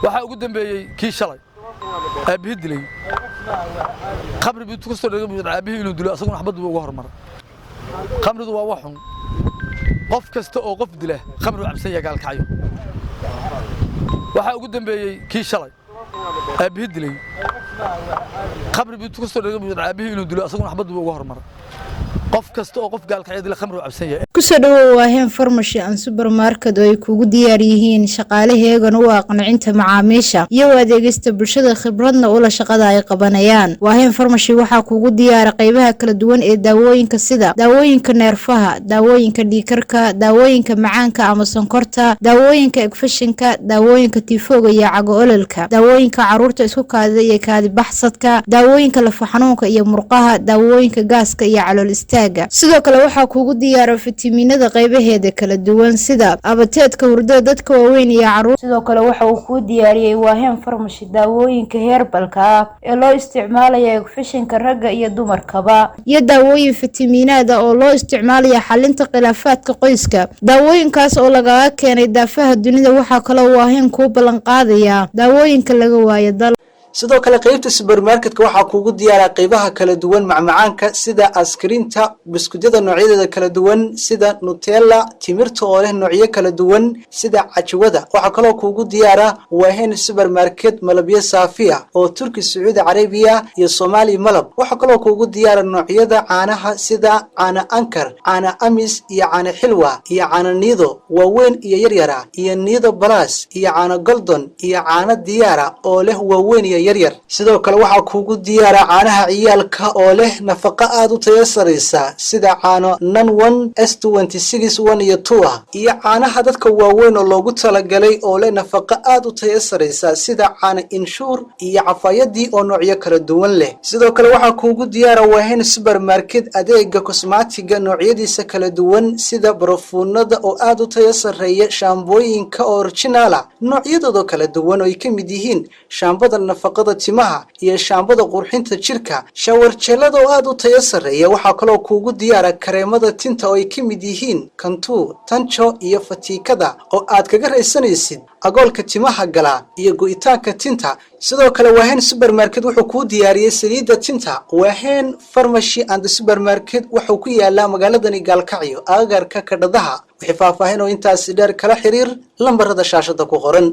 waxa ugu dambeeyay kii shalay aabihii dilay qabri buu ku soo dhigay aabihii inuu dilo asaguna xabad buu uga hormaray qamridu waa waxun qof kasta oo qof dila qamri cabsan yahay gaalkacyo waxa ugu dambeeyay kii shalay aabihii dilay qabri buu ku soo dhigay aabihii inuu dilo asaguna xabad buu uga hormaray qof kasta oo qof gaalkacyo dila qamri cabsan yahay ku soo dhawow waaheen farmashi aan supermarket oo ay kugu diyaar yihiin shaqaalaheegan u aqooncinta macaamiisha iyo adeegista bulshada khibradna u la shaqada ay qabanayaan waaheen farmashi waxa kugu diyaar qaybaha kala duwan ee daawooyinka sida daawooyinka neerfaha daawooyinka dhiigkarka daawooyinka macaanka ama sonkorta daawooyinka infekshanka daawooyinka tiifooga iyo cago ololka daawooyinka caruurta isku kaadida iyo kaadi baxsadka daawooyinka laf xanuunka iyo murqaha daawooyinka gaaska iyo calool sidoo kale waxa kugu diyaar fitamiinada qaybaheeda kala duwan sida abateedka hurdada dadka waaweyn iyo caruur sidoo kale waxa uu ku diyaariyay waaheen farmashi daawooyinka heerbalka ah ee loo isticmaalayo infekshanka ragga iyo dumarkaba iyo daawooyin fitamiinada oo loo isticmaalayo xalinta khilaafaadka qoyska daawooyinkaas oo laga keenay daafaha dunida waxa kale oo waaheen ku balan qaadaya daawooyinka laga waayo dal sidoo kale qaybta supermarketka waxa kugu diyaara qaybaha kala duwan macmacaanka sida askrinta biskuudyada noocyadooda kala duwan sida Nutella timirta oo leh noocyo kala duwan sida cajwada waxa kale oo kugu diyaara waaheen supermarket malabyo saafiya oo Turki Sacuudi Carabiya iyo Soomaali malab waxa kale oo kugu diyaara noocyada caanaha sida caana ankar caana amis iyo caana xilwa iyo caana niido waaweyn iyo yaryara iyo niido balas iyo caana golden iyo caana diyaara oo leh waaweyn yaryar sidoo kale waxa kugu diyaara caanaha ciyaalka oo leh nafaqo aad u tayo sareysa sida caano nan 1 S26 1 iyo 2 iyo caanaha dadka waaweyn oo loogu talagalay oo leh nafaqo aad u tayo sareysa sida caano insure iyo cafayadii oo noocyo kala duwan leh sidoo kale waxa kugu diyaara waaheen supermarket adeega cosmetiga noocyadiisa kala duwan sida barfuunada oo aad u tayo sareeya shaambooyinka original noocyadooda kala duwan oo ay kamid yihiin shaambada nafaqada timaha iyo shaambada qurxinta jirka shower gelada oo aad u tayo sareeya waxa kale oo kugu diyaara kareemada tinta oo ay kamid yihiin kantu tancho iyo fatiikada oo aad kaga raysanaysid agoolka timaha gala iyo go'itaanka tinta sidoo kale waaheen supermarket wuxuu ku diyaariyay saliida tinta waaheen pharmacy and supermarket wuxuu ku yaalaa magaalada Gaalkacyo agagaarka Kadhadaha wixii faahfaahin oo intaas dheer kala xiriir lambarada shaashada ku qoran